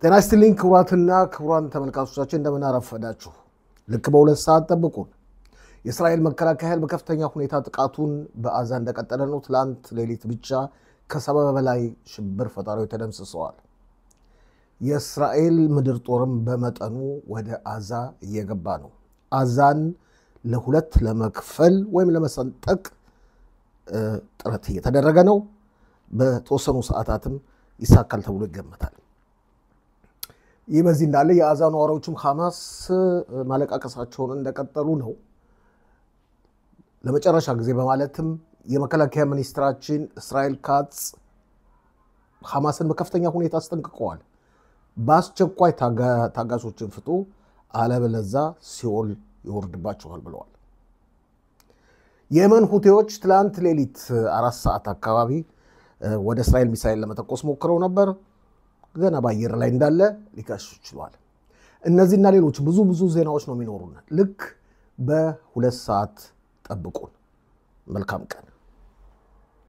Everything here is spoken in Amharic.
ጤና ይስጥልኝ ክቡራትና ክቡራን ተመልካቾቻችን እንደምን አረፈዳችሁ። ልክ በሁለት ሰዓት ጠብቁን። የእስራኤል መከላከያ ኃይል በከፍተኛ ሁኔታ ጥቃቱን በጋዛ እንደቀጠለ ነው። ትላንት ሌሊት ብቻ ከ70 በላይ ሽብር ፈጣሪዎች ተደምስሰዋል። የእስራኤል ምድር ጦርም በመጠኑ ወደ ጋዛ እየገባ ነው። ጋዛን ለሁለት ለመክፈል ወይም ለመሰንጠቅ ጥረት እየተደረገ ነው። በተወሰኑ ሰዓታትም ይሳካል ተብሎ ይገመታል። ይህ በዚህ እንዳለ የጋዛ ነዋሪዎችም ሐማስ ማለቃቀሳቸውን እንደቀጠሉ ነው። ለመጨረሻ ጊዜ በማለትም የመከላከያ ሚኒስትራችን እስራኤል ካትዝ ሐማስን በከፍተኛ ሁኔታ አስጠንቅቀዋል። በአስቸኳይ ታጋቾችን ፍቱ፣ አለበለዚያ ሲኦል ይወርድባቸዋል ብለዋል። የየመን ሁቲዎች ትላንት ሌሊት 4 ሰዓት አካባቢ ወደ እስራኤል ሚሳኤል ለመተኮስ ሞክረው ነበር። ገና በአየር ላይ እንዳለ ሊከሽፍ ችሏል። እነዚህና ሌሎች ብዙ ዜናዎች ነው የሚኖሩን። ልክ በ2 ሰዓት ጠብቁን። መልካም ቀን።